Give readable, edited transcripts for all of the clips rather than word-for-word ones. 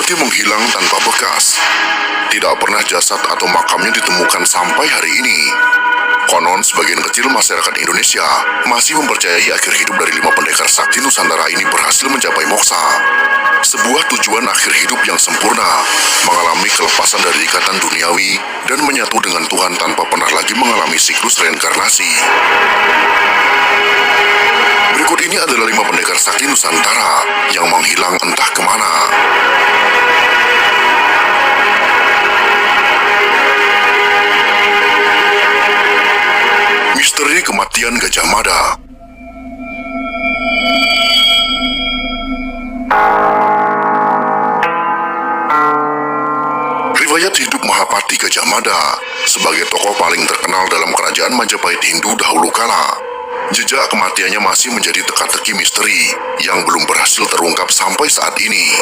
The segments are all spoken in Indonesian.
seperti menghilang tanpa bekas. Tidak pernah jasad atau makamnya ditemukan sampai hari ini. Konon sebagian kecil masyarakat Indonesia masih mempercayai akhir hidup dari 5 pendekar sakti Nusantara ini berhasil mencapai moksa. Sebuah tujuan akhir hidup yang sempurna, mengalami kelepasan dari ikatan duniawi dan menyatu dengan Tuhan tanpa pernah lagi mengalami siklus reinkarnasi. Berikut ini adalah 5 pendekar sakti Nusantara yang menghilang entah kemana. Misteri kematian Gajah Mada. Riwayat hidup Mahapati Gajah Mada sebagai tokoh paling terkenal dalam kerajaan Majapahit Hindu dahulu kala. Jejak kematiannya masih menjadi teka-teki misteri yang belum berhasil terungkap sampai saat ini.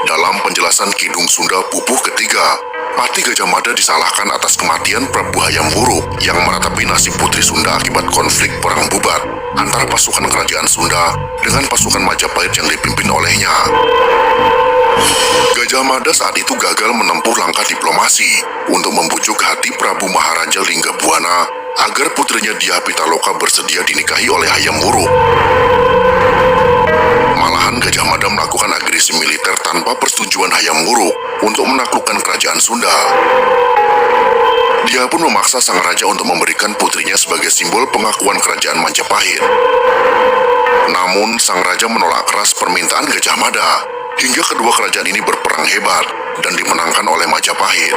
Dalam penjelasan Kidung Sunda Pupuh ketiga, Pati Gajah Mada disalahkan atas kematian Prabu Hayam Wuruk yang meratapi nasib Putri Sunda akibat konflik perang bubat antara pasukan kerajaan Sunda dengan pasukan Majapahit yang dipimpin olehnya. Gajah Mada saat itu gagal menempuh langkah diplomasi untuk membujuk hati Prabu Maharaja Linggabuana agar putrinya Dyah Pitaloka bersedia dinikahi oleh Hayam Wuruk. Malahan Gajah Mada melakukan agresi militer tanpa persetujuan Hayam Wuruk untuk menaklukkan kerajaan Sunda. Dia pun memaksa sang raja untuk memberikan putrinya sebagai simbol pengakuan kerajaan Majapahit. Namun sang raja menolak keras permintaan Gajah Mada hingga kedua kerajaan ini berperang hebat dan dimenangkan oleh Majapahit.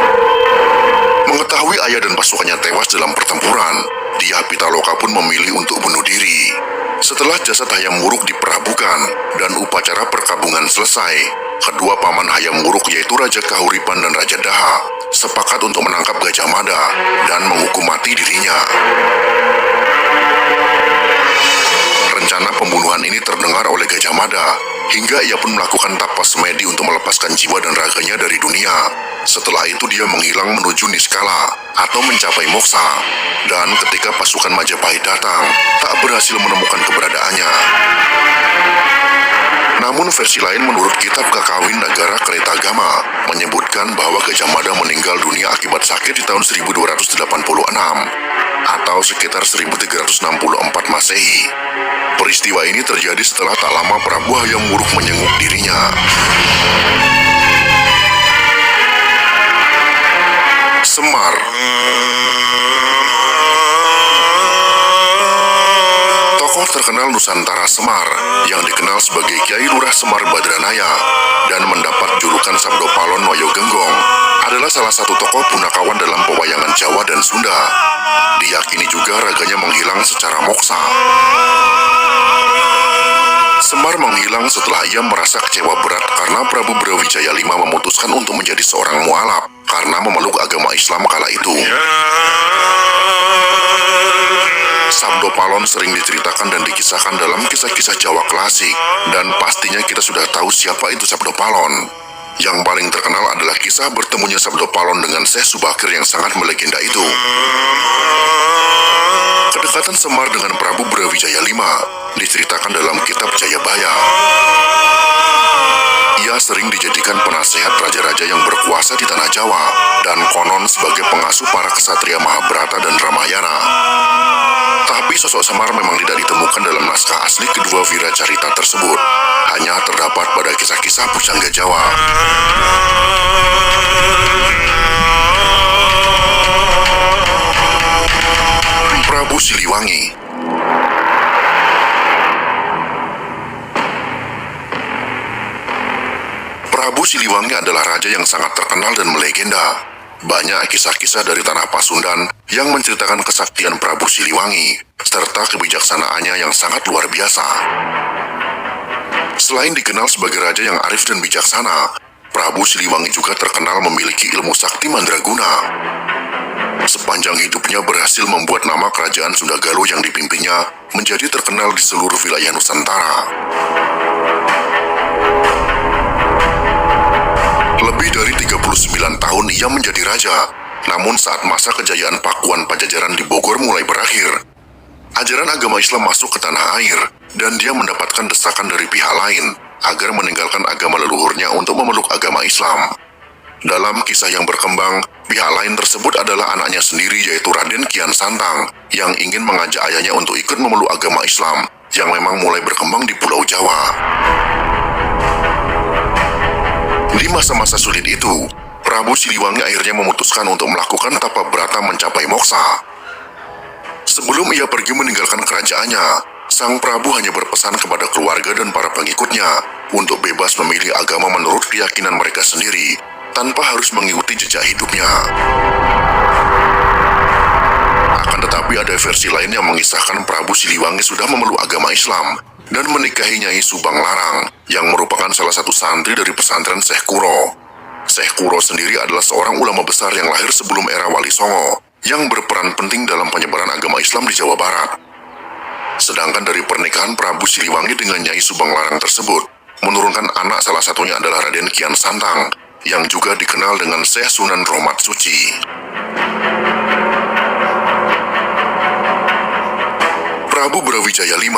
Mengetahui ayah dan pasukannya tewas dalam pertempuran, Dyah Pitaloka pun memilih untuk bunuh diri. Setelah jasad Hayam Wuruk diperabukan dan upacara perkabungan selesai, kedua paman Hayam Wuruk yaitu Raja Kahuripan dan Raja Daha sepakat untuk menangkap Gajah Mada dan menghukum mati dirinya. Rencana pembunuhan ini terdengar oleh Gajah Mada hingga ia pun melakukan tapas semedi untuk melepaskan jiwa dan raganya dari dunia. Setelah itu dia menghilang menuju Niskala atau mencapai moksa. Dan ketika pasukan Majapahit datang, tak berhasil menemukan keberadaannya. Namun versi lain menurut kitab Kakawin Nagara Kretagama menyebutkan bahwa Gajah Mada meninggal dunia akibat sakit di tahun 1286 atau sekitar 1364 Masehi. Peristiwa ini terjadi setelah tak lama Prabu Hayam Wuruk menyenguk dirinya. Semar. Tokoh terkenal Nusantara Semar yang dikenal sebagai Kiai Lurah Semar Badranaya dan mendapat julukan Sabdo Palon Noyo Genggong adalah salah satu tokoh punakawan dalam pewayangan Jawa dan Sunda. Diyakini juga raganya menghilang secara moksa. Semar menghilang setelah ia merasa kecewa berat karena Prabu Brawijaya V memutuskan untuk menjadi seorang mualaf karena memeluk agama Islam kala itu. Sabdo Palon sering diceritakan dan dikisahkan dalam kisah-kisah Jawa klasik, dan pastinya kita sudah tahu siapa itu Sabdo Palon. Yang paling terkenal adalah kisah bertemunya Sabdo Palon dengan Syekh Subakir yang sangat melegenda itu. Kedekatan Semar dengan Prabu Brawijaya V diceritakan dalam kitab Jayabaya. Ia sering dijadikan penasehat raja-raja yang berkuasa di tanah Jawa dan konon sebagai pengasuh para kesatria Mahabharata dan Ramayana. Tapi sosok Semar memang tidak ditemukan dalam naskah asli kedua Viracarita tersebut. Hanya terdapat pada kisah-kisah pujangga Jawa. Prabu Siliwangi. Prabu Siliwangi adalah raja yang sangat terkenal dan melegenda. Banyak kisah-kisah dari tanah Pasundan yang menceritakan kesaktian Prabu Siliwangi, serta kebijaksanaannya yang sangat luar biasa. Selain dikenal sebagai raja yang arif dan bijaksana, Prabu Siliwangi juga terkenal memiliki ilmu sakti mandraguna. Sepanjang hidupnya berhasil membuat nama kerajaan Sunda Galuh yang dipimpinnya menjadi terkenal di seluruh wilayah Nusantara. Lebih dari 39 tahun ia menjadi raja, namun saat masa kejayaan Pakuan Pajajaran di Bogor mulai berakhir, ajaran agama Islam masuk ke tanah air dan dia mendapatkan desakan dari pihak lain agar meninggalkan agama leluhurnya untuk memeluk agama Islam. Dalam kisah yang berkembang, pihak lain tersebut adalah anaknya sendiri yaitu Raden Kian Santang yang ingin mengajak ayahnya untuk ikut memeluk agama Islam yang memang mulai berkembang di Pulau Jawa. Di masa-masa sulit itu, Prabu Siliwangi akhirnya memutuskan untuk melakukan tapa brata mencapai moksa. Sebelum ia pergi meninggalkan kerajaannya, Sang Prabu hanya berpesan kepada keluarga dan para pengikutnya untuk bebas memilih agama menurut keyakinan mereka sendiri, tanpa harus mengikuti jejak hidupnya. Akan tetapi ada versi lain yang mengisahkan Prabu Siliwangi sudah memeluk agama Islam dan menikahi Nyai Subang Larang yang merupakan salah satu santri dari pesantren Syekh Kuro. Syekh Kuro sendiri adalah seorang ulama besar yang lahir sebelum era Wali Songo yang berperan penting dalam penyebaran agama Islam di Jawa Barat. Sedangkan dari pernikahan Prabu Siliwangi dengan Nyai Subang Larang tersebut, menurunkan anak salah satunya adalah Raden Kian Santang yang juga dikenal dengan Syekh Sunan Romat Suci. Prabu Brawijaya V.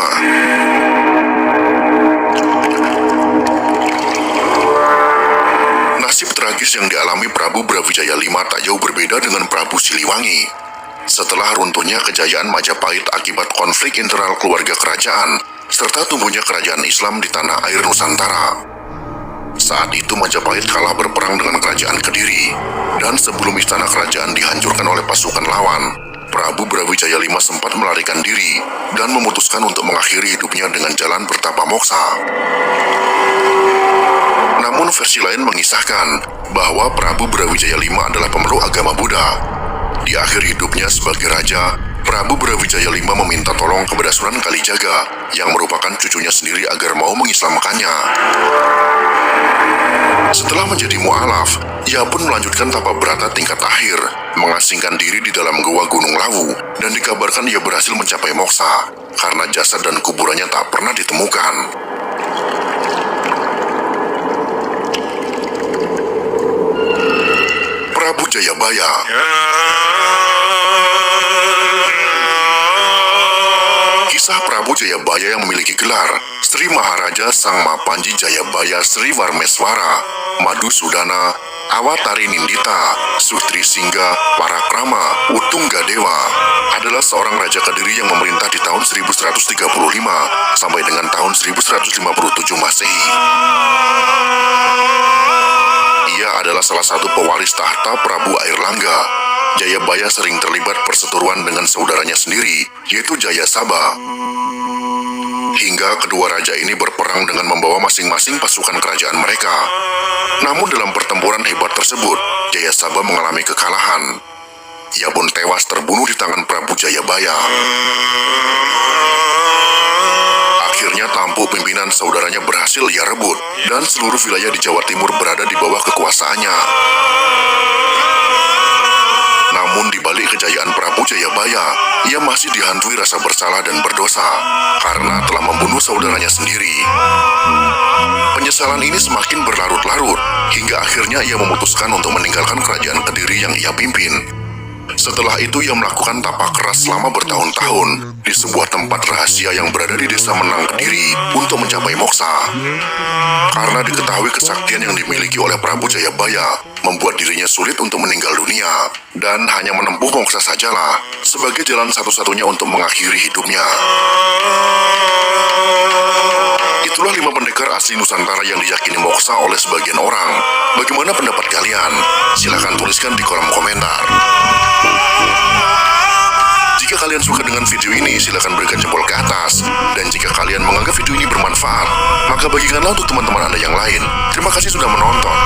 Nasib tragis yang dialami Prabu Brawijaya V tak jauh berbeda dengan Prabu Siliwangi. Setelah runtuhnya kejayaan Majapahit akibat konflik internal keluarga kerajaan, serta tumbuhnya kerajaan Islam di tanah air Nusantara. Saat itu Majapahit kalah berperang dengan kerajaan Kediri, dan sebelum istana kerajaan dihancurkan oleh pasukan lawan, Prabu Brawijaya V sempat melarikan diri dan memutuskan untuk mengakhiri hidupnya dengan jalan bertapa moksa. Namun versi lain mengisahkan bahwa Prabu Brawijaya V adalah pemeluk agama Buddha. Di akhir hidupnya sebagai raja, Prabu Brawijaya V meminta tolong kepada Sunan Kalijaga yang merupakan cucunya sendiri agar mau mengislamkannya. Setelah menjadi mu'alaf, ia pun melanjutkan tapa brata tingkat akhir, mengasingkan diri di dalam goa Gunung Lawu, dan dikabarkan ia berhasil mencapai moksa, karena jasad dan kuburannya tak pernah ditemukan. Prabu Jayabaya. Kisah Prabu Jayabaya yang memiliki gelar Sri Maharaja Sang Mapanji Jayabaya Sri Warmeswara, Madusudana, Awatari Nindita, Sutri Singga, Parakrama, Utunggadewa adalah seorang raja Kediri yang memerintah di tahun 1135 sampai dengan tahun 1157 Masehi. Ia adalah salah satu pewaris tahta Prabu Airlangga. Jayabaya sering terlibat perseteruan dengan saudaranya sendiri, yaitu Jayasaba. Hingga kedua raja ini berperang dengan membawa masing-masing pasukan kerajaan mereka. Namun dalam pertempuran hebat tersebut, Jayasaba mengalami kekalahan. Ia pun tewas terbunuh di tangan Prabu Jayabaya. Akhirnya tampuk pimpinan saudaranya berhasil ia rebut, dan seluruh wilayah di Jawa Timur berada di bawah kekuasaannya. Namun di balik kejayaan Prabu Jayabaya, ia masih dihantui rasa bersalah dan berdosa karena telah membunuh saudaranya sendiri. Penyesalan ini semakin berlarut-larut hingga akhirnya ia memutuskan untuk meninggalkan kerajaan Kediri yang ia pimpin. Setelah itu ia melakukan tapa keras selama bertahun-tahun di sebuah tempat rahasia yang berada di desa Menang Kediri untuk mencapai moksa. Karena diketahui kesaktian yang dimiliki oleh Prabu Jayabaya membuat dirinya sulit untuk meninggal dunia dan hanya menempuh moksa sajalah sebagai jalan satu-satunya untuk mengakhiri hidupnya. Itulah 5 pendekar asli Nusantara yang diyakini moksa oleh sebagian orang. Bagaimana pendapat kalian? Silahkan tuliskan di kolom komentar. Jika kalian suka dengan video ini, silahkan berikan jempol ke atas. Dan jika kalian menganggap video ini bermanfaat, maka bagikanlah untuk teman-teman Anda yang lain. Terima kasih sudah menonton.